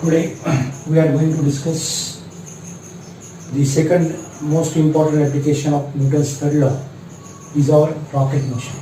Today we are going to discuss the second most important application of Newton's third law is our rocket motion.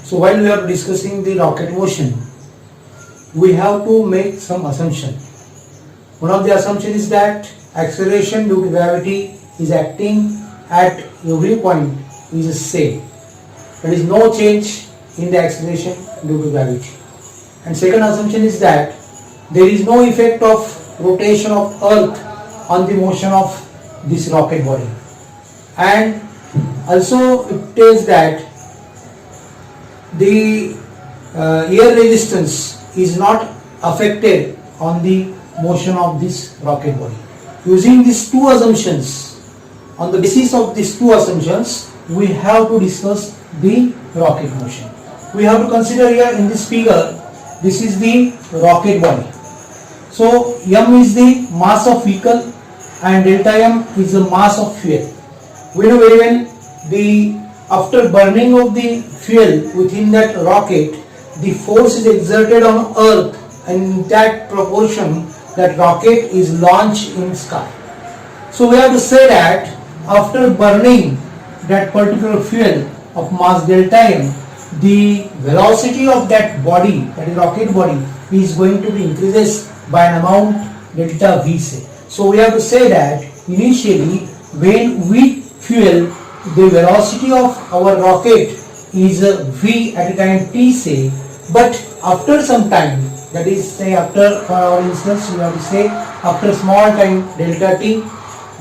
So while we are discussing the rocket motion, we have to make some assumption. One of the assumptions is that acceleration due to gravity is acting at every point is the same. There is no change in the acceleration due to gravity. And second assumption is that there is no effect of rotation of Earth on the motion of this rocket body. And also it tells that the air resistance is not affected on the motion of this rocket body. Using these two assumptions, on the basis of these two assumptions, we have to discuss the rocket motion. We have to consider here in this figure, this is the rocket body. So m is the mass of vehicle and delta m is the mass of fuel. We know very well after burning of the fuel within that rocket, the force is exerted on Earth, and in that proportion that rocket is launched in sky. So we have to say that after burning that particular fuel of mass delta m, the velocity of that body, that is rocket body, is going to be increases by an amount delta v say. So we have to say that initially when we fuel, the velocity of our rocket is v at a time t say, but after some time, that is say after, for our instance we have to say after small time delta t,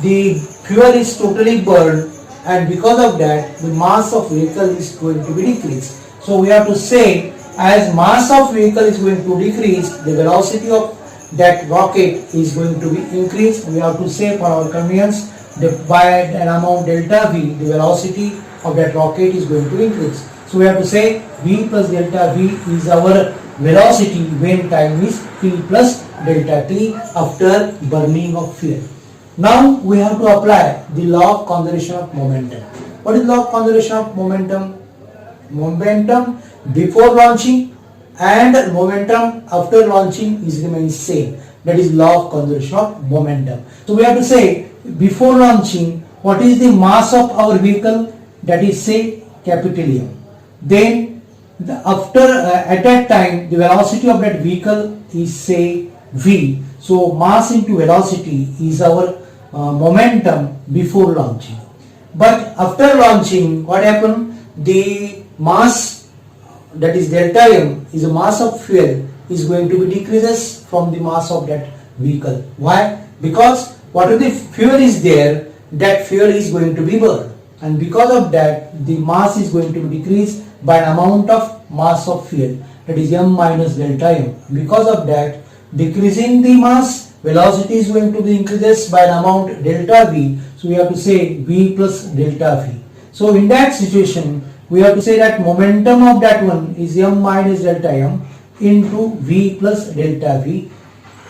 the fuel is totally burned, and because of that the mass of vehicle is going to be decreased. So we have to say, as mass of vehicle is going to decrease, the velocity of that rocket is going to be increased. We have to say for our convenience that by an amount delta v, the velocity of that rocket is going to increase. So we have to say v plus delta v is our velocity when time is t plus delta t after burning of fuel. Now we have to apply the law of conservation of momentum. What is law of conservation of momentum? Momentum before launching and momentum after launching is remains same. That is law of conservation of momentum. So we have to say before launching, what is the mass of our vehicle? That is say capital M. Then at that time the velocity of that vehicle is say v. So mass into velocity is our momentum before launching. But after launching, what happened? The mass, that is delta m, is a mass of fuel, is going to be decreases from the mass of that vehicle. Why? Because whatever the fuel is there, that fuel is going to be burned, and because of that the mass is going to be decreased by an amount of mass of fuel, that is m minus delta m. Because of that, decreasing the mass, velocity is going to be increases by an amount delta v. So we have to say v plus delta v. So in that situation, we have to say that momentum of that one is m minus delta m into v plus delta v,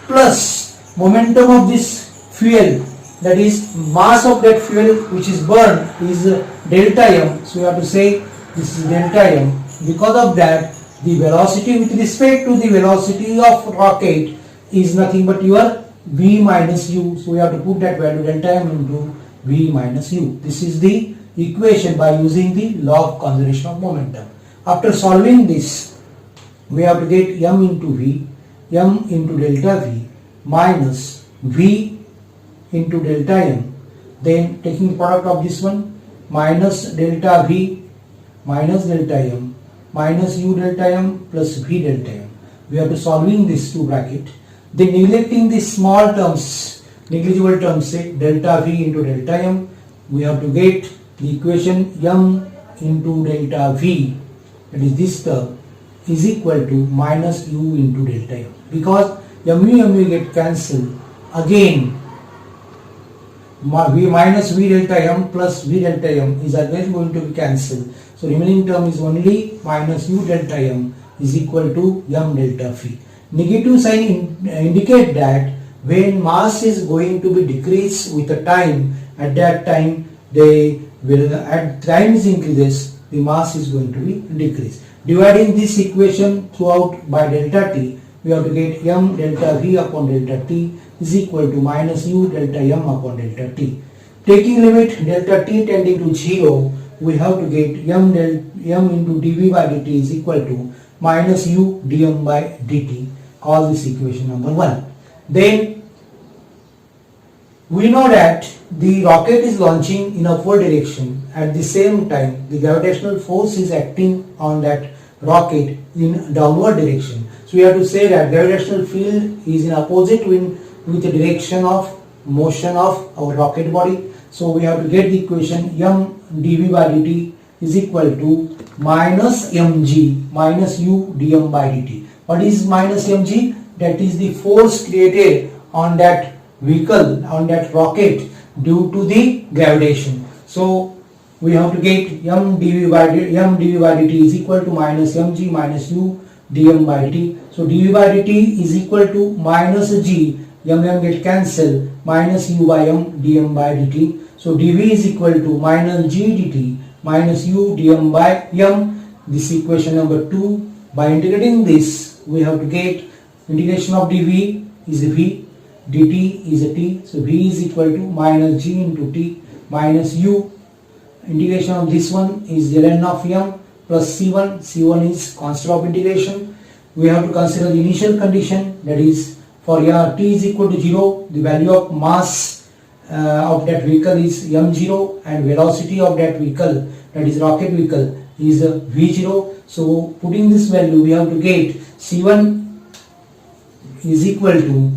plus momentum of this fuel, that is mass of that fuel which is burned, is delta m. So we have to say this is delta m. Because of that, the velocity with respect to the velocity of rocket is nothing but your v minus u. So we have to put that value delta m into v minus u. This is the equation by using the law of conservation of momentum. After solving this, we have to get m into v, m into delta v minus v into delta m, then taking product of this one, minus delta v minus delta m minus u delta m plus v delta m. We have to solving this two bracket, then neglecting the small terms, negligible terms, say delta v into delta m, we have to get the equation m into delta v, that is this term, is equal to minus u into delta m. Because mu get cancelled, again v minus v delta m plus v delta m is again going to be cancelled. So remaining term is only minus u delta m is equal to m delta v. Negative sign indicate that when mass is going to be decreased with the time, at that time the at time is increases, the mass is going to be decreased. Dividing this equation throughout by delta t, we have to get m delta v upon delta t is equal to minus u delta m upon delta t. Taking limit delta t tending to 0, we have to get m into dv by dt is equal to minus u dm by dt. Call this equation number 1. Then we know that the rocket is launching in upward direction. At the same time, the gravitational force is acting on that rocket in downward direction. So we have to say that gravitational field is in opposite with the direction of motion of our rocket body. So we have to get the equation m dv by dt is equal to minus mg minus u dm by dt. What is minus mg? That is the force created on that vehicle, on that rocket due to the gravitation. So we have to get m dv by dt is equal to minus mg minus u dm by dt. So dv by dt is equal to minus g, m get cancelled, minus u by m dm by dt. So dv is equal to minus g dt minus u dm by m. This equation number 2. By integrating this, we have to get integration of dv is v, dt is a t. So v is equal to minus g into t minus u. Integration of this one is ln of m plus c1. c1 is constant of integration. We have to consider the initial condition, that is for t is equal to 0, the value of mass of that vehicle is m0 and velocity of that vehicle, that is rocket vehicle, is v0. So putting this value, we have to get c1 is equal to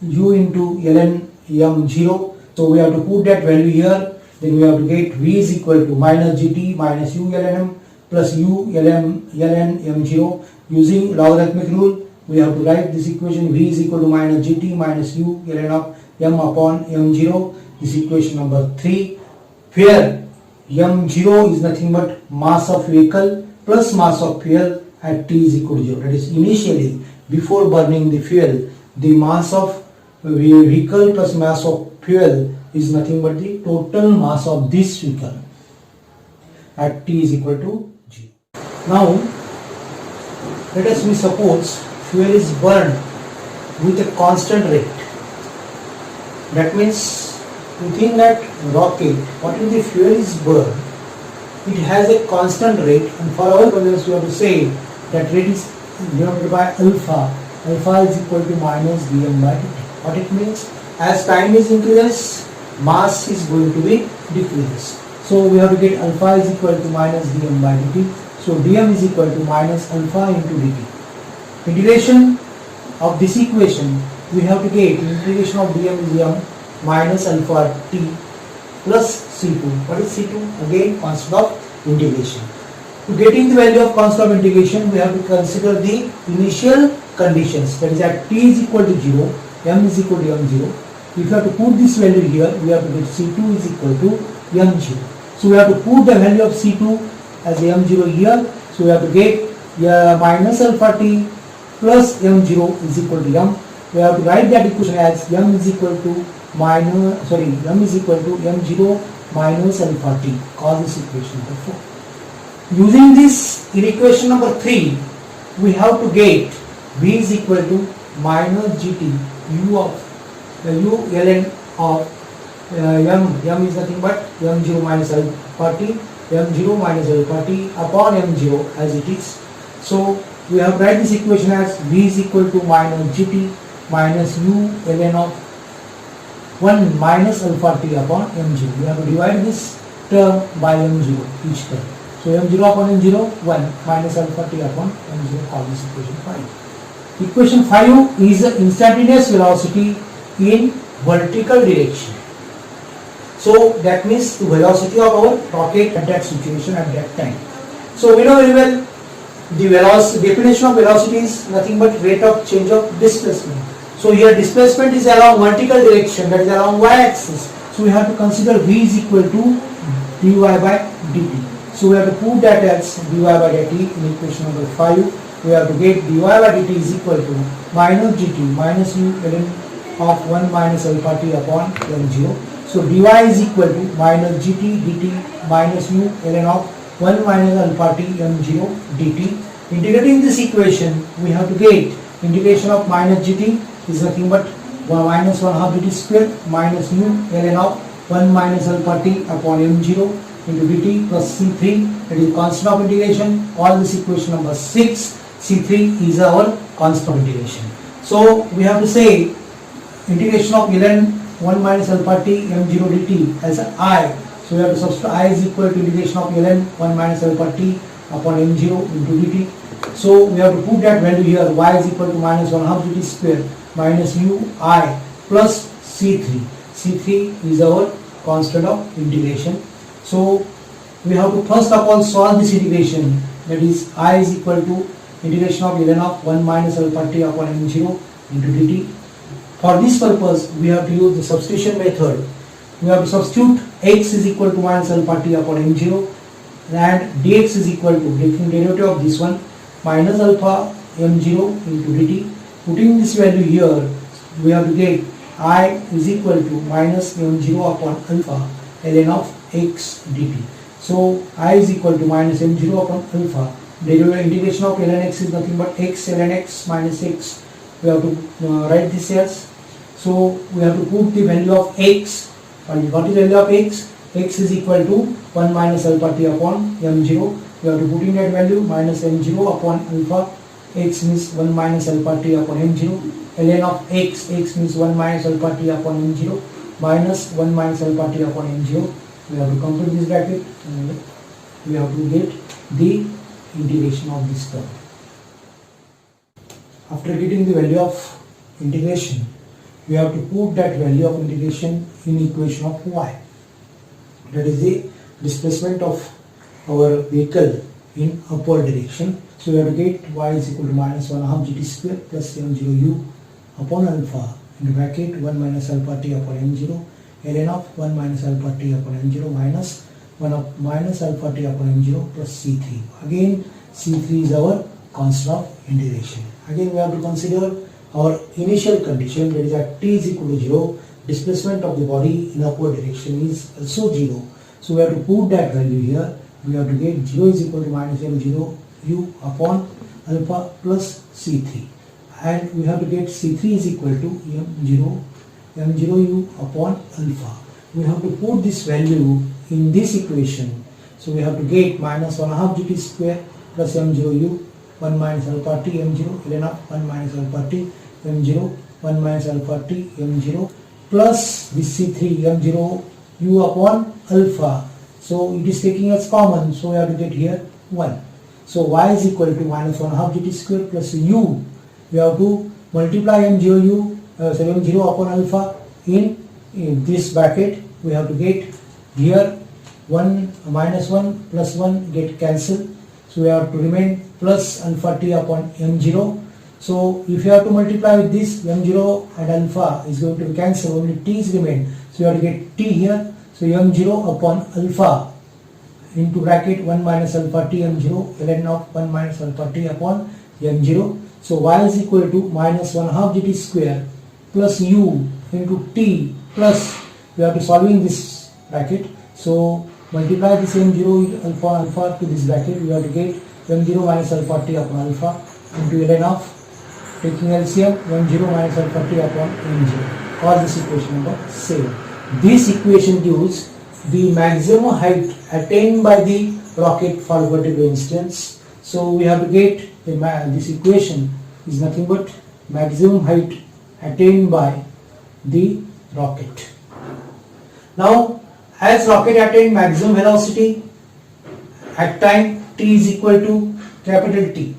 u into ln m0. So we have to put that value here. Then we have to get v is equal to minus gt minus u ln m plus u ln m0. Using logarithmic rule, we have to write this equation v is equal to minus gt minus u ln of m upon m0. This equation number 3, where m0 is nothing but mass of vehicle plus mass of fuel at t is equal to 0. That is, initially before burning the fuel, the mass of vehicle plus mass of fuel is nothing but the total mass of this vehicle at t is equal to 0. Now let us suppose fuel is burned with a constant rate. That means we think that rocket, whatever the fuel is burned, it has a constant rate, and for our convenience we have to say that rate is denoted by alpha. Alpha is equal to minus dm by dt. What it means? As time is increases, mass is going to be decreases. So we have to get alpha is equal to minus dm by dt. So dm is equal to minus alpha into dt. Integration of this equation, we have to get integration of dm is m minus alpha t plus c2. What is c2? Again, constant of integration. To getting the value of constant of integration, we have to consider the initial conditions. That is, at t is equal to 0, m is equal to m0. If you have to put this value here, we have to get c2 is equal to m0. So we have to put the value of c2 as m0 here. So we have to get minus alpha t plus m0 is equal to m. We have to write that equation as m is equal to m is equal to m0 minus alpha t. Call this equation number 4. Using this in equation number 3, we have to get v is equal to minus gt u of u ln of m is nothing but m0 minus alpha t, m0 minus alpha t upon m0 as it is. So we have to write this equation as v is equal to minus gt minus u ln of 1 minus alpha t upon m0. We have to divide this term by m0, each term. So m0 upon m0, 1 minus alpha t upon m0. Call this equation 5. Equation 5 is the instantaneous velocity in vertical direction. So that means the velocity of our rocket at that situation at that time. So we know very well the definition of velocity is nothing but rate of change of displacement. So here displacement is along vertical direction, that is along y-axis. So we have to consider v is equal to dy by dt. So we have to put that as dy by dt in equation number 5. We have to get dy by dt is equal to minus gt minus u ln of 1 minus alpha t upon m0. So dy is equal to minus gt dt minus u ln of 1 minus alpha t m0 dt. Integrating this equation, we have to get integration of minus gt is nothing but minus 1 half dt square minus mu ln of 1 minus alpha t upon m0 into dt plus c3, that is constant of integration. All this equation number 6, c3 is our constant of integration. So we have to say integration of ln 1 minus alpha t m0 dt as I. So we have to substitute I is equal to integration of ln 1 minus alpha t upon m0 into dt. So we have to put that value here, y is equal to minus 1 half dt square minus mu I plus c3. c3 is our constant of integration. So we have to first of all solve this integration, that is I is equal to integration of ln of 1 minus alpha t upon m0 into dt. For this purpose we have to use the substitution method. We have to substitute x is equal to minus alpha t upon m0 and dx is equal to, taking derivative of this one, minus alpha m0 into dt. Putting this value here, we have to get I is equal to minus m0 upon alpha ln of x dt. So I is equal to minus m0 upon alpha. Derivative integration of ln x is nothing but x ln x minus x. We have to write this as. So we have to put the value of x. And what is the value of x? X is equal to 1 minus alpha t upon m0. We have to put in that value minus m0 upon alpha. X means 1 minus alpha t upon m0. ln of x, x means 1 minus alpha t upon m0 minus 1 minus alpha t upon m0. We have to complete this bracket and we have to get the integration of this term. After getting the value of integration, we have to put that value of integration in equation of y. That is the displacement of our vehicle in upward direction. So we have to get y is equal to minus 1 half gt square plus m0u upon alpha in bracket 1 minus alpha t upon m0 ln of 1 minus alpha t upon m0 minus 1 of minus alpha t upon m0 plus c3. Again c3 is our constant of integration. Again we have to consider our initial condition, that is at t is equal to 0, displacement of the body in upward direction is also 0. So we have to put that value here. We have to get 0 is equal to minus m0 u upon alpha plus c3, and we have to get c3 is equal to m0 u upon alpha. We have to put this value in this equation. So we have to get minus 1 half gt square plus m0 u 1 minus alpha t m0 ln of 1 minus alpha t m0 1 minus alpha t m0 plus this c3 m0 u upon alpha. So it is taking as common, so we have to get here 1. So y is equal to minus 1 half gt square plus u. We have to multiply m0 u m0 upon alpha in this bracket. We have to get here 1 minus 1 plus 1 get cancelled. So we have to remain plus alpha t upon m0. So if you have to multiply with this, m0 and alpha is going to be cancelled, only t is remain. So you have to get t here. So m0 upon alpha into bracket 1 minus alpha t m0 ln of 1 minus alpha t upon m0. So y is equal to minus 1 half gt square plus u into t plus, we have to solving this bracket. So multiply this m0 alpha to this bracket, we have to get m0 minus alpha t upon alpha into ln of, taking LCM, m0 minus alpha t upon m0. Call this equation number 7. This equation gives the maximum height attained by the rocket for vertical instance. So we have to get this equation is nothing but maximum height attained by the rocket. Now, as rocket attained maximum velocity at time t is equal to capital T,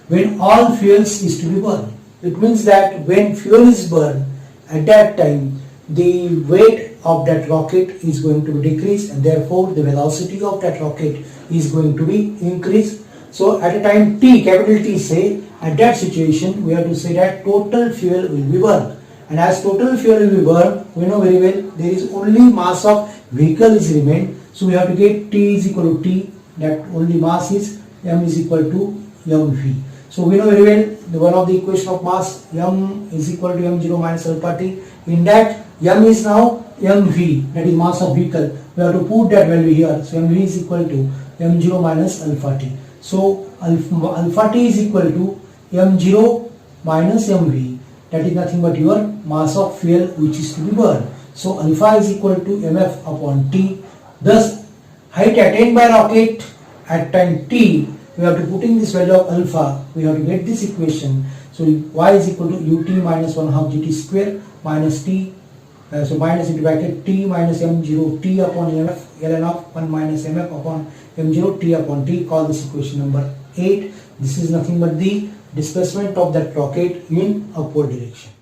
when all fuels is to be burned. It means that when fuel is burned, at that time the weight of that rocket is going to decrease and therefore the velocity of that rocket is going to be increased. So at a time t, capital T say, at that situation we have to say that total fuel will be burned. And as total fuel will be burned, we know very well there is only mass of vehicle is remained. So we have to get T is equal to T, that only mass is m is equal to mv. So we know very well the one of the equation of mass, m is equal to m0 minus alpha t. In that m is now mv, that is mass of vehicle. We have to put that value here. So mv is equal to m0 minus alpha t. So alpha t is equal to m0 minus mv, that is nothing but your mass of fuel which is to be burned. So alpha is equal to mf upon t. Thus height attained by rocket at time t, we have to put in this value of alpha, we have to get this equation. So y is equal to ut minus 1 half gt square minus t, so minus into bracket t minus m0 t upon mf ln of 1 minus mf upon m0 t upon t. Call this equation number 8. This is nothing but the displacement of that rocket in upward direction.